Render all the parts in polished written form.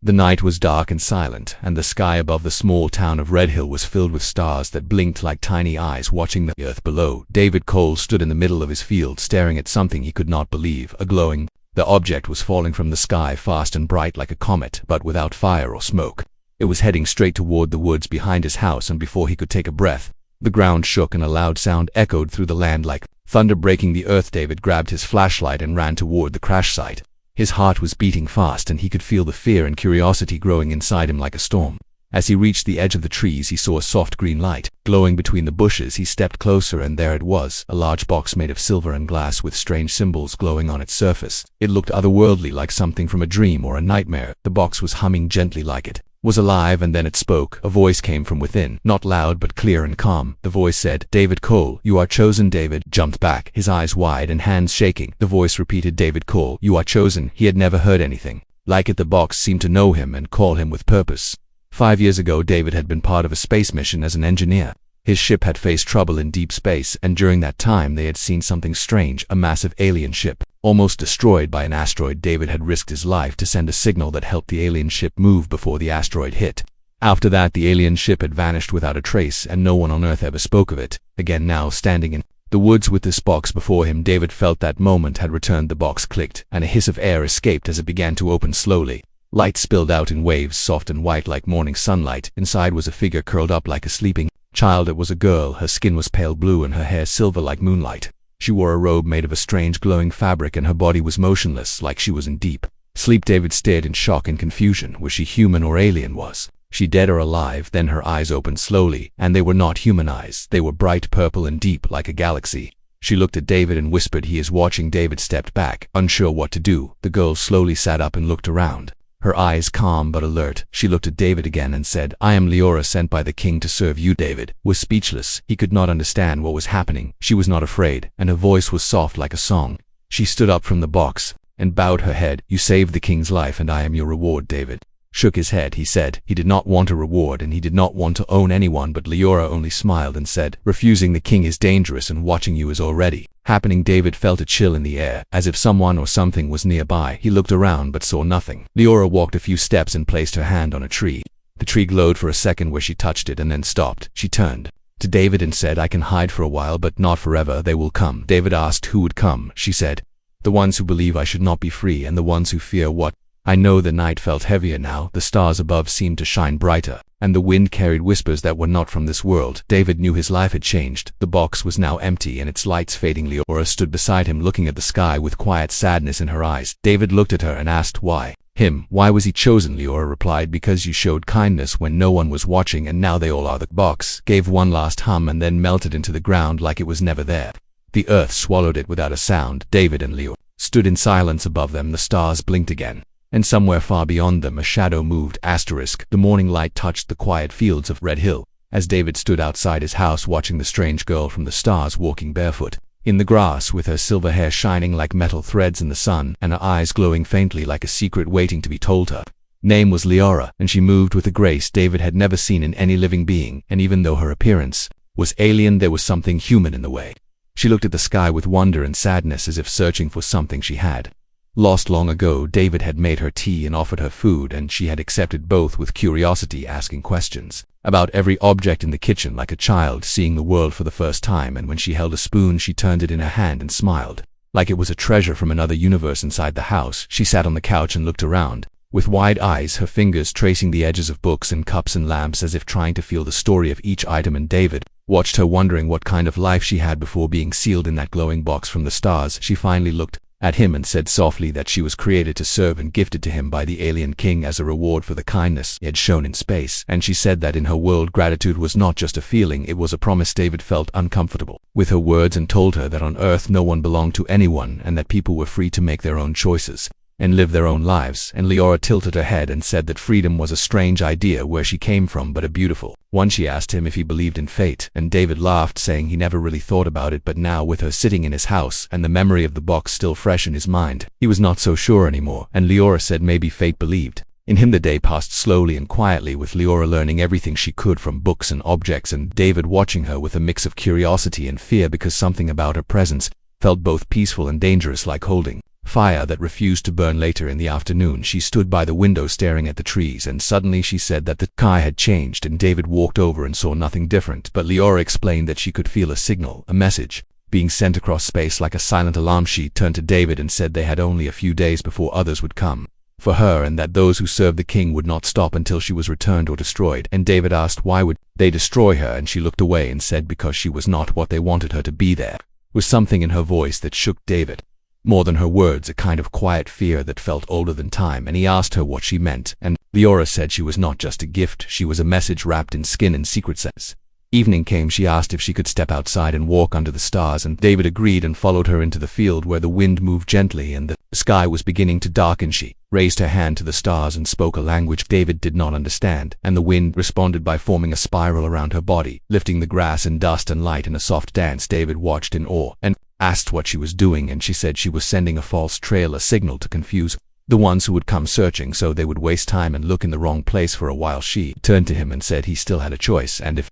The night was dark and silent, and the sky above the small town of Red Hill was filled with stars that blinked like tiny eyes watching the earth below. David Cole stood in the middle of his field staring at something he could not believe, a glowing. The object was falling from the sky fast and bright like a comet, but without fire or smoke. It was heading straight toward the woods behind his house, and before he could take a breath, the ground shook and a loud sound echoed through the land like thunder breaking the earth. David grabbed his flashlight and ran toward the crash site. His heart was beating fast, and he could feel the fear and curiosity growing inside him like a storm. As he reached the edge of the trees, he saw a soft green light glowing between the bushes. He stepped closer, and there it was, a large box made of silver and glass with strange symbols glowing on its surface. It looked otherworldly, like something from a dream or a nightmare. The box was humming gently like it was alive, and then it spoke. A voice came from within, not loud but clear and calm. The voice said, "David Cole, you are chosen." David jumped back, his eyes wide and hands shaking. The voice repeated, "David Cole, you are chosen." He had never heard anything like it. The box seemed to know him and call him with purpose. 5 years ago, David had been part of a space mission as an engineer. His ship had faced trouble in deep space, and during that time they had seen something strange, a massive alien ship, almost destroyed by an asteroid. David had risked his life to send a signal that helped the alien ship move before the asteroid hit. After that, the alien ship had vanished without a trace, and no one on Earth ever spoke of it. Again, now standing in the woods with this box before him, David felt that moment had returned. The box clicked, and a hiss of air escaped as it began to open slowly. Light spilled out in waves, soft and white like morning sunlight. Inside was a figure curled up like a sleeping child. It was a girl. Her skin was pale blue and her hair silver like moonlight. She wore a robe made of a strange glowing fabric, and her body was motionless, like she was in deep sleep. David stared in shock and confusion. Was she human or alien? Was she dead or alive? Then her eyes opened slowly, and they were not human eyes. They were bright purple and deep like a galaxy. She looked at David and whispered, "He is watching." David stepped back, unsure what to do. The girl slowly sat up and looked around, her eyes calm but alert. She looked at David again and said, "I am Leora, sent by the king to serve you." David was speechless. He could not understand what was happening. She was not afraid, and her voice was soft like a song. She stood up from the box and bowed her head. "You saved the king's life, and I am your reward." David shook his head. He said he did not want a reward, and he did not want to own anyone, but Leora only smiled and said, "Refusing the king is dangerous, and watching you is already happening." David felt a chill in the air, as if someone or something was nearby. He looked around but saw nothing. Leora walked a few steps and placed her hand on a tree. The tree glowed for a second where she touched it and then stopped. She turned to David and said, "I can hide for a while, but not forever. They will come." David asked who would come. She said, "The ones who believe I should not be free, and the ones who fear what I know." The night felt heavier now. The stars above seemed to shine brighter, and the wind carried whispers that were not from this world. David knew his life had changed. The box was now empty and its lights fading. Leora stood beside him, looking at the sky with quiet sadness in her eyes. David looked at her and asked, "Why him? Why was he chosen?" Leora replied, "Because you showed kindness when no one was watching, and now they all are." The box gave one last hum and then melted into the ground like it was never there. The earth swallowed it without a sound. David and Leora stood in silence above them. The stars blinked again, and somewhere far beyond them a shadow moved. The morning light touched the quiet fields of Red Hill as David stood outside his house watching the strange girl from the stars walking barefoot in the grass, with her silver hair shining like metal threads in the sun, and her eyes glowing faintly like a secret waiting to be told. Her name was Leora, and she moved with a grace David had never seen in any living being, and even though her appearance was alien, there was something human in the way. She looked at the sky with wonder and sadness, as if searching for something she had lost long ago. David had made her tea and offered her food, and she had accepted both with curiosity, asking questions about every object in the kitchen like a child seeing the world for the first time. And when she held a spoon, she turned it in her hand and smiled like it was a treasure from another universe. Inside the house, she sat on the couch and looked around with wide eyes, her fingers tracing the edges of books and cups and lamps as if trying to feel the story of each item. And David watched her, wondering what kind of life she had before being sealed in that glowing box from the stars. She finally looked at him and said softly that she was created to serve and gifted to him by the alien king as a reward for the kindness he had shown in space. And she said that in her world, gratitude was not just a feeling, it was a promise. David felt uncomfortable with her words and told her that on Earth no one belonged to anyone, and that people were free to make their own choices and live their own lives. And Leora tilted her head and said that freedom was a strange idea where she came from, but a beautiful one. She asked him if he believed in fate, and David laughed, saying he never really thought about it, but now, with her sitting in his house and the memory of the box still fresh in his mind, he was not so sure anymore. And Leora said maybe fate believed in him. The day passed slowly and quietly, with Leora learning everything she could from books and objects, and David watching her with a mix of curiosity and fear, because something about her presence felt both peaceful and dangerous, like holding fire that refused to burn. Later in the afternoon, she stood by the window staring at the trees, and suddenly she said that the sky had changed, and David walked over and saw nothing different. But Leora explained that she could feel a signal, a message, being sent across space like a silent alarm. She turned to David and said they had only a few days before others would come for her, and that those who served the king would not stop until she was returned or destroyed. And David asked why would they destroy her, and she looked away and said because she was not what they wanted her to be. There was something in her voice that shook David. More than her words, a kind of quiet fear that felt older than time, and he asked her what she meant, and Leora said she was not just a gift, she was a message wrapped in skin and secret sense. Evening came. She asked if she could step outside and walk under the stars, and David agreed and followed her into the field where the wind moved gently and the sky was beginning to darken. She raised her hand to the stars and spoke a language David did not understand, and the wind responded by forming a spiral around her body, lifting the grass and dust and light in a soft dance. David watched in awe and asked what she was doing, and she said she was sending a false trail, a signal to confuse the ones who would come searching so they would waste time and look in the wrong place for a while. She turned to him and said he still had a choice, and if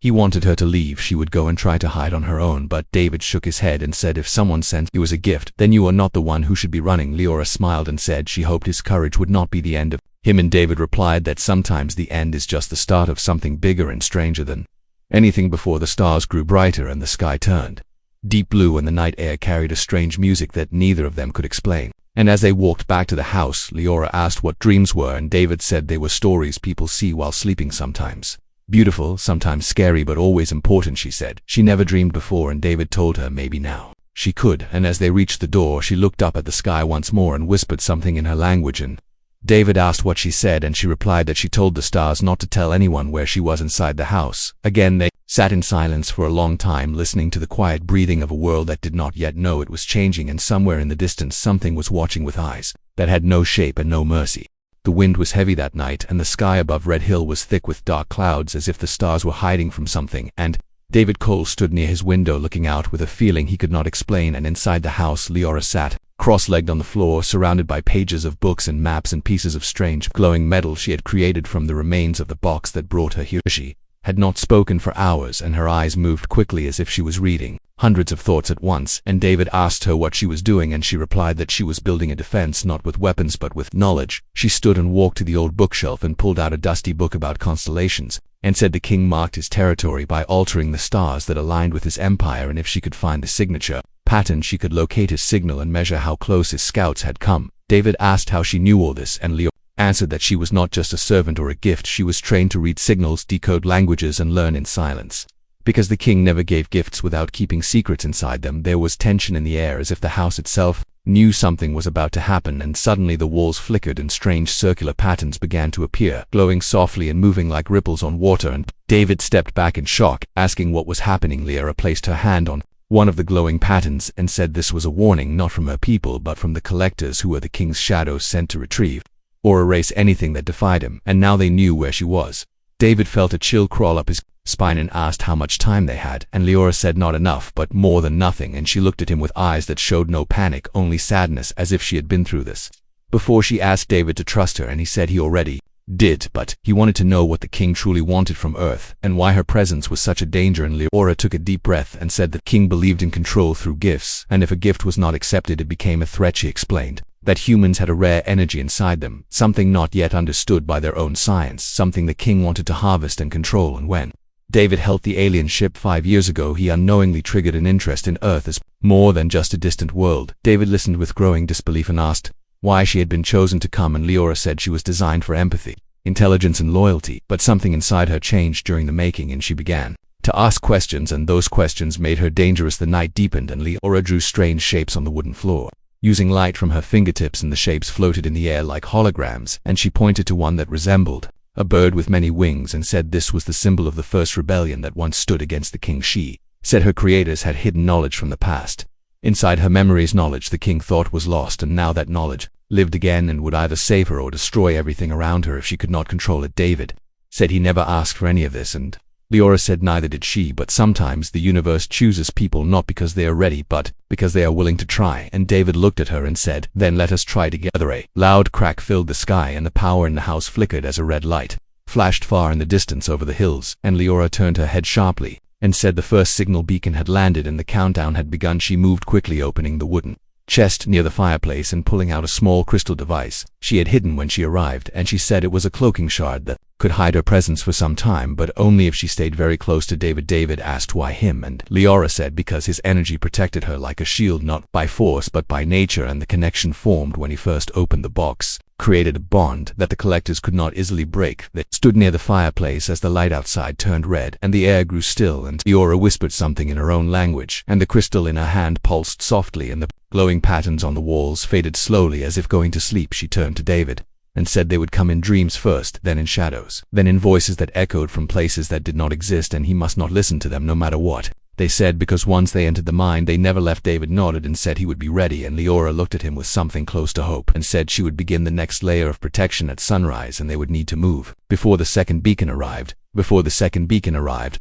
he wanted her to leave, she would go and try to hide on her own. But David shook his head and said if someone sent you as a gift, then you are not the one who should be running. Leora smiled and said she hoped his courage would not be the end of him, and David replied that sometimes the end is just the start of something bigger and stranger than anything before. The stars grew brighter and the sky turned deep blue, and the night air carried a strange music that neither of them could explain. And as they walked back to the house, Leora asked what dreams were, and David said they were stories people see while sleeping, sometimes beautiful, sometimes scary, but always important. She said she never dreamed before, and David told her maybe now she could. And as they reached the door, she looked up at the sky once more and whispered something in her language, and David asked what she said, and she replied that she told the stars not to tell anyone where she was inside the house. Again they sat in silence for a long time, listening to the quiet breathing of a world that did not yet know it was changing, and somewhere in the distance something was watching with eyes that had no shape and no mercy. The wind was heavy that night, and the sky above Red Hill was thick with dark clouds, as if the stars were hiding from something, and David Cole stood near his window looking out with a feeling he could not explain. And inside the house, Leora sat cross-legged on the floor, surrounded by pages of books and maps and pieces of strange glowing metal she had created from the remains of the box that brought her here. She had not spoken for hours, and her eyes moved quickly as if she was reading hundreds of thoughts at once. And David asked her what she was doing, and she replied that she was building a defense, not with weapons but with knowledge. She stood and walked to the old bookshelf and pulled out a dusty book about constellations, and said the king marked his territory by altering the stars that aligned with his empire, and if she could find the signature pattern, she could locate his signal and measure how close his scouts had come. David asked how she knew all this, and Leo answered that she was not just a servant or a gift, she was trained to read signals, decode languages, and learn in silence. Because the king never gave gifts without keeping secrets inside them, there was tension in the air, as if the house itself knew something was about to happen. And suddenly the walls flickered and strange circular patterns began to appear, glowing softly and moving like ripples on water, and David stepped back in shock, asking what was happening. Leora placed her hand on one of the glowing patterns and said this was a warning, not from her people but from the collectors, who were the king's shadows sent to retrieve or erase anything that defied him, and now they knew where she was. David felt a chill crawl up his spine and asked how much time they had, and Leora said not enough, but more than nothing, and she looked at him with eyes that showed no panic, only sadness, as if she had been through this before. She asked David to trust her, and he said he already did, but he wanted to know what the king truly wanted from Earth, and why her presence was such a danger. And Leora took a deep breath and said that the king believed in control through gifts, and if a gift was not accepted, it became a threat. She explained that humans had a rare energy inside them, something not yet understood by their own science, something the king wanted to harvest and control. And when David helped the alien ship 5 years ago, he unknowingly triggered an interest in Earth as more than just a distant world. David listened with growing disbelief and asked why she had been chosen to come, and Leora said she was designed for empathy, intelligence, and loyalty. But something inside her changed during the making, and she began to ask questions, and those questions made her dangerous. The night deepened, and Leora drew strange shapes on the wooden floor, using light from her fingertips, and the shapes floated in the air like holograms, and she pointed to one that resembled a bird with many wings and said this was the symbol of the first rebellion that once stood against the king. She said her creators had hidden knowledge from the past. Inside her memories, knowledge the king thought was lost, and now that knowledge lived again and would either save her or destroy everything around her if she could not control it. David said he never asked for any of this, and Leora said neither did she, but sometimes the universe chooses people not because they are ready but because they are willing to try. And David looked at her and said, then let us try together. A loud crack filled the sky, and the power in the house flickered as a red light flashed far in the distance over the hills, and Leora turned her head sharply and said the first signal beacon had landed and the countdown had begun. She moved quickly, opening the wooden chest near the fireplace and pulling out a small crystal device she had hidden when she arrived, and she said it was a cloaking shard that could hide her presence for some time, but only if she stayed very close to David. David asked why him, and Leora said because his energy protected her like a shield, not by force but by nature, and the connection formed when he first opened the box created a bond that the collectors could not easily break. They stood near the fireplace as the light outside turned red and the air grew still, and Leora whispered something in her own language, and the crystal in her hand pulsed softly and the glowing patterns on the walls faded slowly. As if going to sleep, she turned to David and said they would come in dreams first, then in shadows, then in voices that echoed from places that did not exist, and he must not listen to them no matter what they said, because once they entered the mind they never left. David nodded and said he would be ready, and Leora looked at him with something close to hope and said she would begin the next layer of protection at sunrise and they would need to move before the second beacon arrived.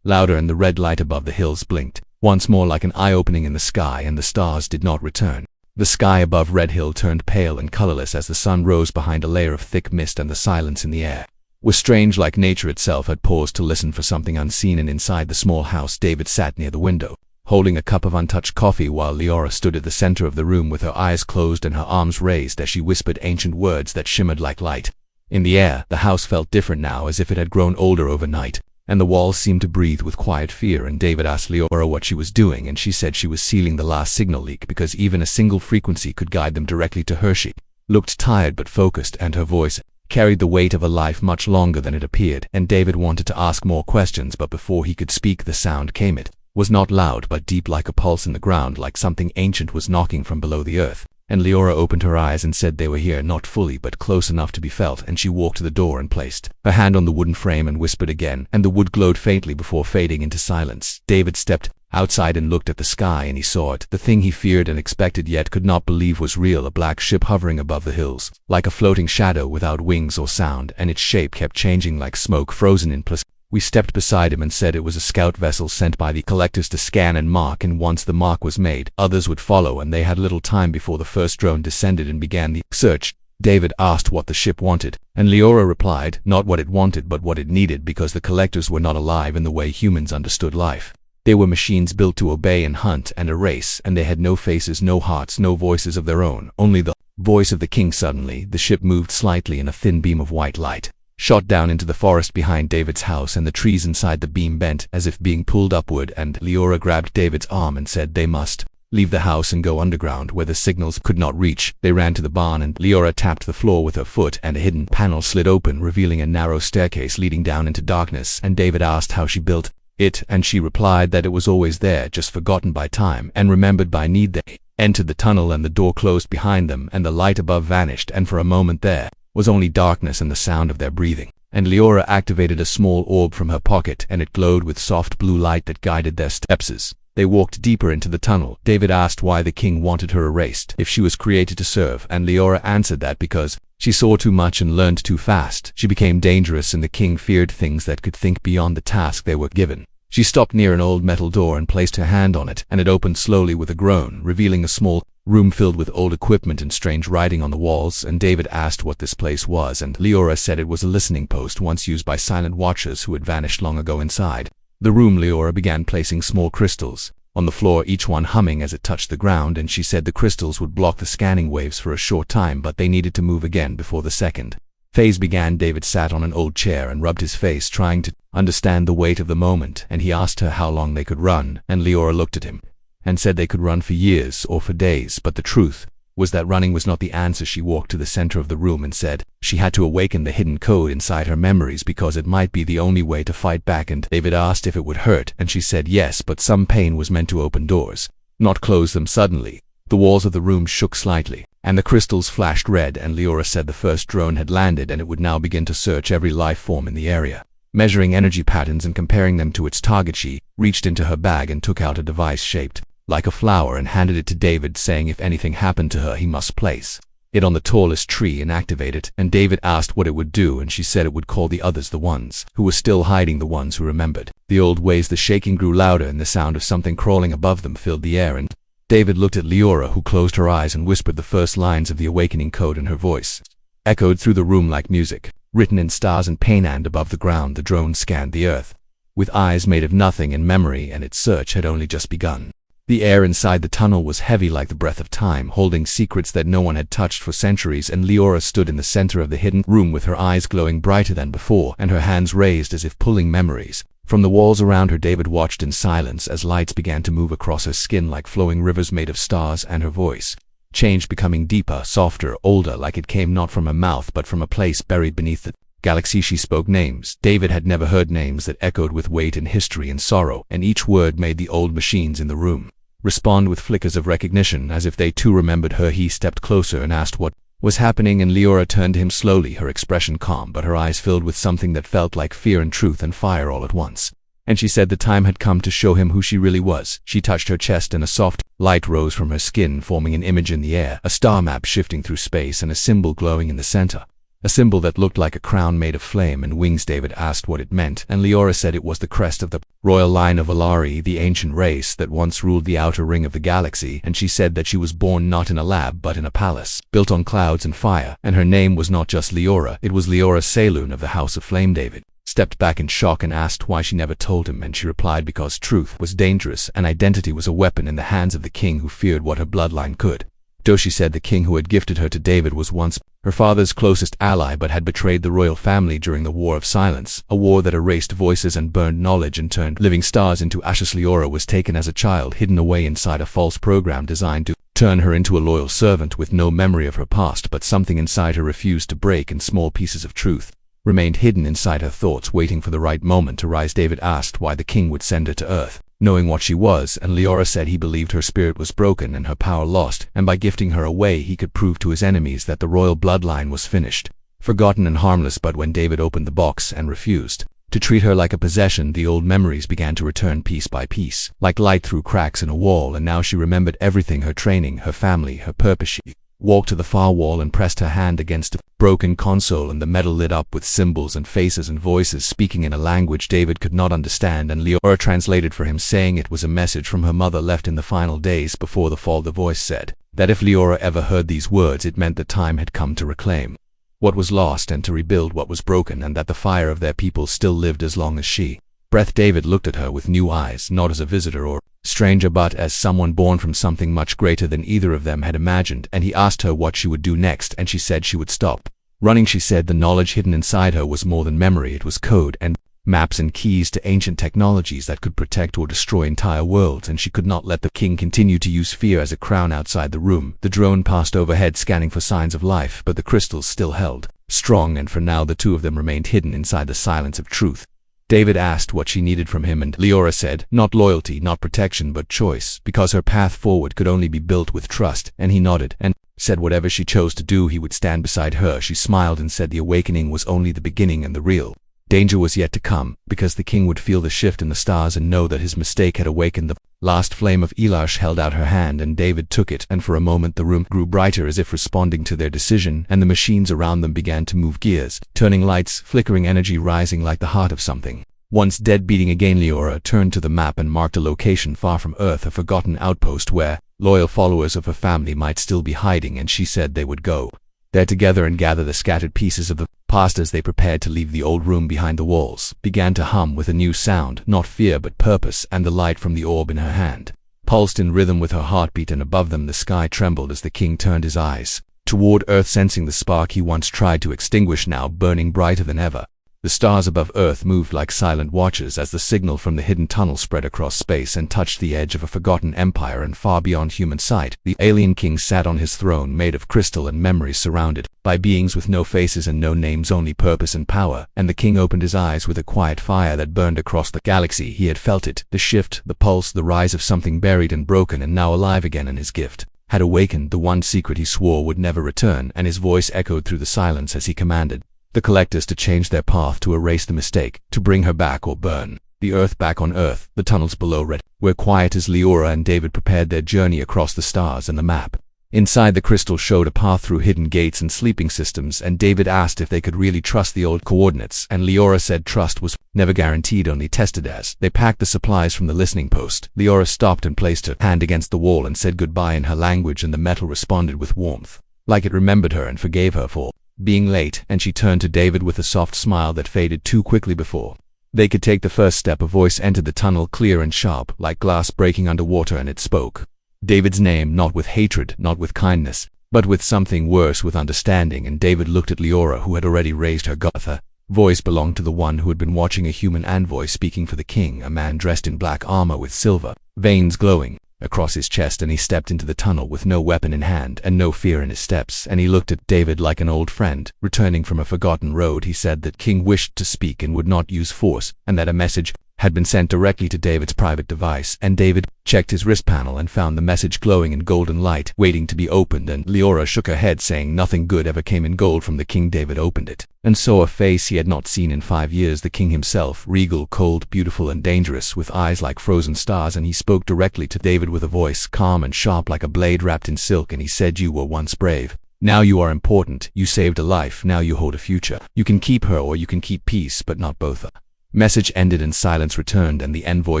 Louder, and the red light above the hills blinked once more like an eye opening in the sky, and the stars did not return. The sky above Red Hill turned pale and colorless as the sun rose behind a layer of thick mist, and the silence in the air was strange, like nature itself had paused to listen for something unseen. And inside the small house, David sat near the window, holding a cup of untouched coffee, while Leora stood at the center of the room with her eyes closed and her arms raised as she whispered ancient words that shimmered like light. In the air, the house felt different now, as if it had grown older overnight, and the walls seemed to breathe with quiet fear. And David asked Leora what she was doing, and she said she was sealing the last signal leak, because even a single frequency could guide them directly to her. She looked tired but focused, and her voice carried the weight of a life much longer than it appeared. And David wanted to ask more questions, but before he could speak the sound came. It was not loud but deep, like a pulse in the ground, like something ancient was knocking from below the earth. And Leora opened her eyes and said they were here, not fully but close enough to be felt, and she walked to the door and placed her hand on the wooden frame and whispered again, and the wood glowed faintly before fading into silence. David stepped outside and looked at the sky, and he saw it, the thing he feared and expected yet could not believe was real, a black ship hovering above the hills, like a floating shadow without wings or sound, and its shape kept changing like smoke frozen in place. We stepped beside him and said it was a scout vessel sent by the collectors to scan and mark, and once the mark was made, others would follow, and they had little time before the first drone descended and began the search. David asked what the ship wanted, and Leora replied, not what it wanted but what it needed, because the collectors were not alive in the way humans understood life. They were machines built to obey and hunt and erase, and they had no faces, no hearts, no voices of their own, only the voice of the king. Suddenly, the ship moved slightly, and a thin beam of white light shot down into the forest behind David's house, and the trees inside the beam bent as if being pulled upward, and Leora grabbed David's arm and said they must leave the house and go underground where the signals could not reach. They ran to the barn, and Leora tapped the floor with her foot, and a hidden panel slid open, revealing a narrow staircase leading down into darkness. And David asked how she built it, and she replied that it was always there, just forgotten by time and remembered by need. They entered the tunnel, and the door closed behind them, and the light above vanished, and for a moment there was only darkness and the sound of their breathing. And Leora activated a small orb from her pocket, and it glowed with soft blue light that guided their steps. They walked deeper into the tunnel. David asked why the king wanted her erased, if she was created to serve, and Leora answered that because she saw too much and learned too fast. She became dangerous, and the king feared things that could think beyond the task they were given. She stopped near an old metal door and placed her hand on it, and it opened slowly with a groan, revealing a small room filled with old equipment and strange writing on the walls. And David asked what this place was, and Leora said it was a listening post once used by silent watchers who had vanished long ago. Inside the room, Leora began placing small crystals on the floor, each one humming as it touched the ground, and she said the crystals would block the scanning waves for a short time, but they needed to move again before the second phase began. David sat on an old chair and rubbed his face, trying to understand the weight of the moment, and he asked her how long they could run, and Leora looked at him and said they could run for years or for days, but the truth was that running was not the answer. She walked to the center of the room and said she had to awaken the hidden code inside her memories, because it might be the only way to fight back. And David asked if it would hurt, and she said yes, but some pain was meant to open doors, not close them. Suddenly, the walls of the room shook slightly, and the crystals flashed red, and Leora said the first drone had landed, and it would now begin to search every life form in the area. Measuring energy patterns and comparing them to its target, she reached into her bag and took out a device shaped like a flower and handed it to David, saying if anything happened to her he must place it on the tallest tree and activate it. And David asked what it would do, and she said it would call the others, the ones who were still hiding, the ones who remembered the old ways. The shaking grew louder, and the sound of something crawling above them filled the air, and David looked at Leora, who closed her eyes and whispered the first lines of the awakening code, and her voice echoed through the room like music, written in stars and pain. And above the ground, the drone scanned the earth with eyes made of nothing and memory, and its search had only just begun. The air inside the tunnel was heavy like the breath of time, holding secrets that no one had touched for centuries, and Leora stood in the center of the hidden room with her eyes glowing brighter than before and her hands raised as if pulling memories. From the walls around her, David watched in silence as lights began to move across her skin like flowing rivers made of stars, and her voice changed, becoming deeper, softer, older, like it came not from her mouth but from a place buried beneath the galaxy. She spoke names David had never heard, names that echoed with weight and history and sorrow, and each word made the old machines in the room respond with flickers of recognition, as if they too remembered her. He stepped closer and asked what was happening, and Leora turned to him slowly, her expression calm, but her eyes filled with something that felt like fear and truth and fire all at once. And she said the time had come to show him who she really was. She touched her chest and a soft light rose from her skin, forming an image in the air, a star map shifting through space and a symbol glowing in the center. A symbol that looked like a crown made of flame and wings. David asked what it meant, and Leora said it was the crest of the royal line of Alari, the ancient race that once ruled the outer ring of the galaxy. And she said that she was born not in a lab but in a palace, built on clouds and fire, and her name was not just Leora, it was Leora Saloon of the House of Flame. David stepped back in shock and asked why she never told him, and she replied because truth was dangerous and identity was a weapon in the hands of the king who feared what her bloodline could. Doshi said the king who had gifted her to David was once her father's closest ally but had betrayed the royal family during the War of Silence, a war that erased voices and burned knowledge and turned living stars into ashes. Leora was taken as a child, hidden away inside a false program designed to turn her into a loyal servant with no memory of her past, but something inside her refused to break, and small pieces of truth remained hidden inside her thoughts, waiting for the right moment to rise. David asked why the king would send her to Earth, knowing what she was, and Leora said he believed her spirit was broken and her power lost, and by gifting her away he could prove to his enemies that the royal bloodline was finished, forgotten and harmless. But when David opened the box and refused to treat her like a possession, the old memories began to return piece by piece, like light through cracks in a wall, and now she remembered everything: her training, her family, her purpose. She walked to the far wall and pressed her hand against a broken console, and the metal lit up with symbols and faces and voices speaking in a language David could not understand, and Leora translated for him, saying it was a message from her mother left in the final days before the fall. The voice said that if Leora ever heard these words, it meant the time had come to reclaim what was lost and to rebuild what was broken, and that the fire of their people still lived as long as she breathed. David looked at her with new eyes, not as a visitor or stranger, but as someone born from something much greater than either of them had imagined, and he asked her what she would do next, and she said she would stop running. She said the knowledge hidden inside her was more than memory, it was code and maps and keys to ancient technologies that could protect or destroy entire worlds, and she could not let the king continue to use fear as a crown. Outside the room, the drone passed overhead, scanning for signs of life, but the crystals still held strong, and for now the two of them remained hidden inside the silence of truth. David asked what she needed from him, and Leora said, not loyalty, not protection, but choice, because her path forward could only be built with trust, and he nodded and said whatever she chose to do, he would stand beside her. She smiled and said the awakening was only the beginning, and the real danger was yet to come, because the king would feel the shift in the stars and know that his mistake had awakened the last flame of Elash. Held out her hand, and David took it, and for a moment the room grew brighter as if responding to their decision, and the machines around them began to move gears, turning lights, flickering energy, rising like the heart of something once dead, beating again. Leora turned to the map and marked a location far from Earth, a forgotten outpost where loyal followers of her family might still be hiding, and she said they would go there together and gather the scattered pieces of the past. As they prepared to leave, the old room behind the walls began to hum with a new sound, not fear but purpose, and the light from the orb in her hand pulsed in rhythm with her heartbeat, and above them the sky trembled as the king turned his eyes toward Earth, sensing the spark he once tried to extinguish now burning brighter than ever. The stars above Earth moved like silent watchers as the signal from the hidden tunnel spread across space and touched the edge of a forgotten empire, and far beyond human sight, the alien king sat on his throne made of crystal and memories, surrounded by beings with no faces and no names, only purpose and power. And the king opened his eyes with a quiet fire that burned across the galaxy. He had felt it, the shift, the pulse, the rise of something buried and broken and now alive again, and his gift had awakened, the one secret he swore would never return, and his voice echoed through the silence as he commanded the collectors to change their path, to erase the mistake, to bring her back or burn the Earth back on Earth. The tunnels below were quiet as Leora and David prepared their journey across the stars and the map. Inside, the crystal showed a path through hidden gates and sleeping systems, and David asked if they could really trust the old coordinates, and Leora said trust was never guaranteed, only tested. As they packed the supplies from the listening post, Leora stopped and placed her hand against the wall and said goodbye in her language, and the metal responded with warmth, like it remembered her and forgave her for being late, and she turned to David with a soft smile that faded too quickly before they could take the first step. A voice entered the tunnel, clear and sharp, like glass breaking underwater, and it spoke David's name, not with hatred, not with kindness, but with something worse, with understanding. And David looked at Leora, who had already raised her gun. The voice belonged to the one who had been watching, a human envoy speaking for the king, a man dressed in black armor with silver veins glowing across his chest. And he stepped into the tunnel with no weapon in hand and no fear in his steps, and he looked at David like an old friend returning from a forgotten road. He said that king wished to speak and would not use force, and that a message had been sent directly to David's private device. And David checked his wrist panel and found the message glowing in golden light, waiting to be opened. And Leora shook her head, saying nothing good ever came in gold from the king. David opened it and saw a face he had not seen in 5 years, the king himself, regal, cold, beautiful and dangerous, with eyes like frozen stars. And he spoke directly to David with a voice calm and sharp like a blade wrapped in silk, and he said, "You were once brave. Now you are important. You saved a life. Now you hold a future. You can keep her or you can keep peace, but not both." Message ended and silence returned, and the envoy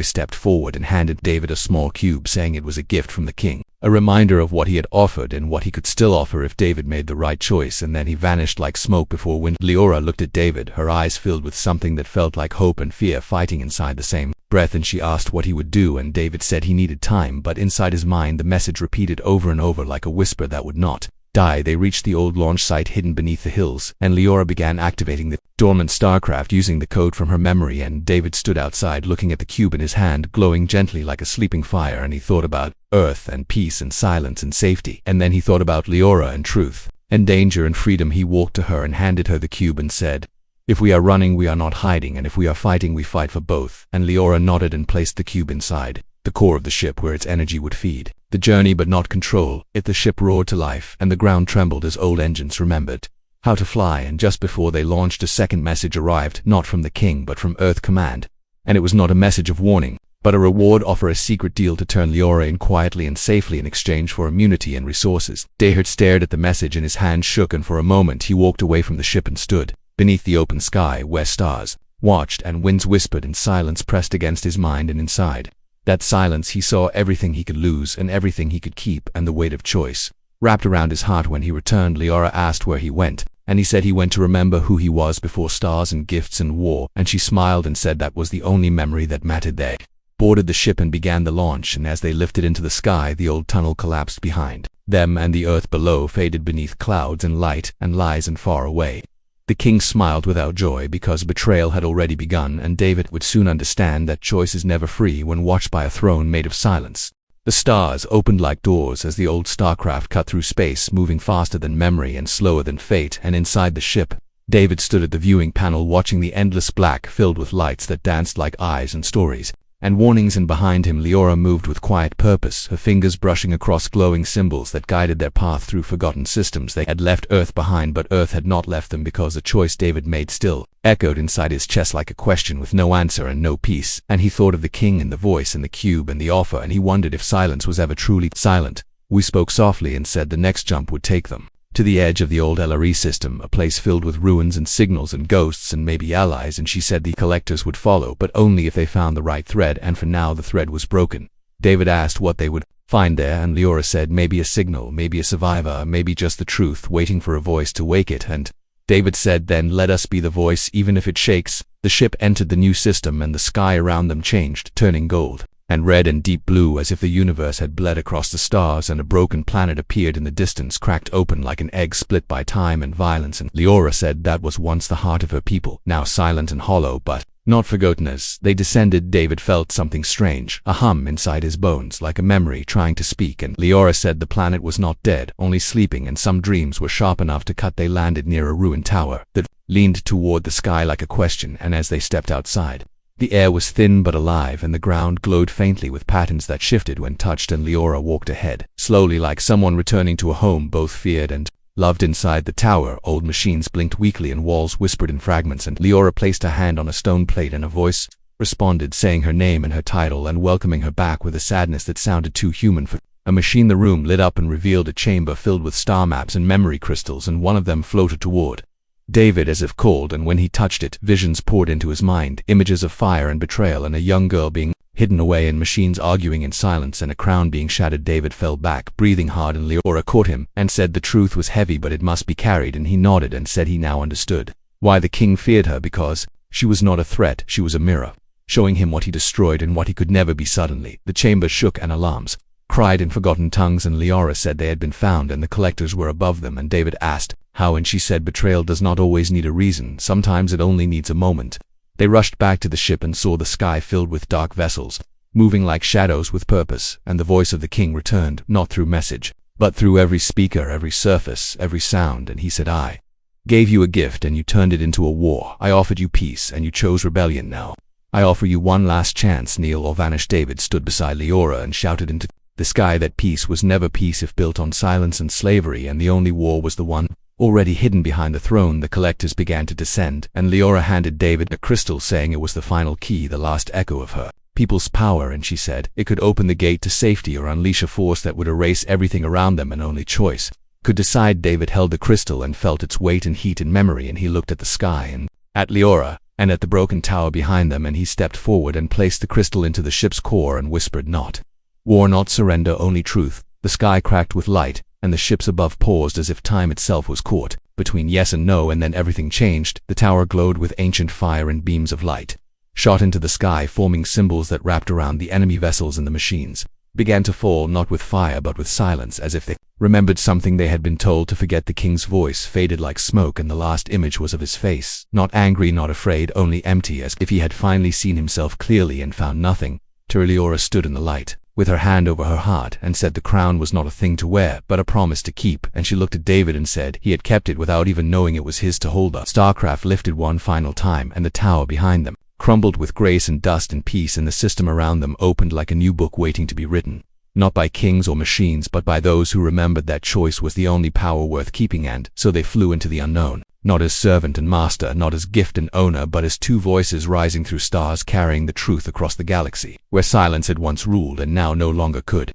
stepped forward and handed David a small cube, saying it was a gift from the king, a reminder of what he had offered and what he could still offer if David made the right choice. And then he vanished like smoke before wind. Leora looked at David, her eyes filled with something that felt like hope and fear fighting inside the same breath, and she asked what he would do, and David said he needed time, but inside his mind the message repeated over and over like a whisper that would not die. They reached the old launch site hidden beneath the hills, and Leora began activating the dormant starcraft using the code from her memory. And David stood outside looking at the cube in his hand, glowing gently like a sleeping fire, and he thought about earth and peace and silence and safety. And then he thought about Leora and truth and danger and freedom. He walked to her and handed her the cube and said, "If we are running, we are not hiding, and if we are fighting, we fight for both." And Leora nodded and placed the cube inside the core of the ship, where its energy would feed the journey but not control it. The ship roared to life, and the ground trembled as old engines remembered how to fly. And just before they launched, a second message arrived, not from the king but from Earth Command. And it was not a message of warning, but a reward offer, a secret deal to turn Leora in quietly and safely in exchange for immunity and resources. David stared at the message and his hand shook, and for a moment he walked away from the ship and stood beneath the open sky where stars watched and winds whispered, and silence pressed against his mind. And inside that silence he saw everything he could lose and everything he could keep, and the weight of choice wrapped around his heart. When he returned, Leora asked where he went, and he said he went to remember who he was before stars and gifts and war. And she smiled and said that was the only memory that mattered. They boarded the ship and began the launch, and as they lifted into the sky, the old tunnel collapsed behind them, and the earth below faded beneath clouds and light and lies and far away. The king smiled without joy, because betrayal had already begun, and David would soon understand that choice is never free when watched by a throne made of silence. The stars opened like doors as the old starcraft cut through space, moving faster than memory and slower than fate. And inside the ship, David stood at the viewing panel watching the endless black filled with lights that danced like eyes and stories and warnings. And behind him, Leora moved with quiet purpose, her fingers brushing across glowing symbols that guided their path through forgotten systems. They had left Earth behind, but Earth had not left them, because the choice David made still echoed inside his chest like a question with no answer and no peace. And he thought of the king and the voice and the cube and the offer, and he wondered if silence was ever truly silent. We spoke softly and said the next jump would take them to the edge of the old LRE system, a place filled with ruins and signals and ghosts and maybe allies. And she said the collectors would follow, but only if they found the right thread, and for now the thread was broken. David asked what they would find there, and Leora said maybe a signal, maybe a survivor, maybe just the truth waiting for a voice to wake it. And David said, "Then let us be the voice, even if it shakes." The ship entered the new system, and the sky around them changed, turning gold and red and deep blue, as if the universe had bled across the stars, and a broken planet appeared in the distance, cracked open like an egg split by time and violence. And Leora said that was once the heart of her people, now silent and hollow, but not forgotten. As they descended, David felt something strange, a hum inside his bones, like a memory trying to speak. And Leora said the planet was not dead, only sleeping, and some dreams were sharp enough to cut. They landed near a ruined tower that leaned toward the sky like a question, and as they stepped outside, the air was thin but alive, and the ground glowed faintly with patterns that shifted when touched. And Leora walked ahead, slowly, like someone returning to a home both feared and loved. Inside the tower, old machines blinked weakly and walls whispered in fragments. And Leora placed her hand on a stone plate, and a voice responded, saying her name and her title and welcoming her back with a sadness that sounded too human for a machine. The room lit up and revealed a chamber filled with star maps and memory crystals, and one of them floated toward David as if called, and when he touched it, visions poured into his mind, images of fire and betrayal, and a young girl being hidden away, and machines arguing in silence, and a crown being shattered. David fell back, breathing hard, and Leora caught him and said the truth was heavy, but it must be carried. And he nodded and said he now understood why the king feared her, because She was not a threat, she was a mirror, showing him what he destroyed and what he could never be. Suddenly, the chamber shook and alarms cried in forgotten tongues, and Leora said they had been found and the collectors were above them, and David asked how, and she said betrayal does not always need a reason, sometimes it only needs a moment. They rushed back to the ship and saw the sky filled with dark vessels, moving like shadows with purpose, and the voice of the king returned, not through message, but through every speaker, every surface, every sound, and he said, I gave you a gift and you turned it into a war. I offered you peace and you chose rebellion. Now I offer you one last chance, kneel or vanish. David stood beside Leora and shouted into the sky that peace was never peace if built on silence and slavery, and the only war was the one already hidden behind the throne. The collectors began to descend, and Leora handed David a crystal, saying it was the final key, the last echo of her people's power, and she said it could open the gate to safety or unleash a force that would erase everything around them, and only choice could decide. David held the crystal and felt its weight and heat and memory, and he looked at the sky and at Leora and at the broken tower behind them, and he stepped forward and placed the crystal into the ship's core and whispered, not war, not surrender, only truth. The sky cracked with light, and the ships above paused as if time itself was caught between yes and no, and then everything changed. The tower glowed with ancient fire, and beams of light shot into the sky, forming symbols that wrapped around the enemy vessels, and the machines began to fall, not with fire but with silence, as if they remembered something they had been told to forget. The king's voice faded like smoke, and the last image was of his face, not angry, not afraid, only empty, as if he had finally seen himself clearly and found nothing. Leora stood in the light, with her hand over her heart, and said the crown was not a thing to wear, but a promise to keep, and she looked at David and said he had kept it without even knowing it was his to hold. The starcraft lifted one final time, and the tower behind them crumbled with grace and dust and peace, and the system around them opened like a new book waiting to be written, not by kings or machines, but by those who remembered that choice was the only power worth keeping. And so they flew into the unknown, not as servant and master, not as gift and owner, but as two voices rising through stars, carrying the truth across the galaxy, where silence had once ruled and now no longer could.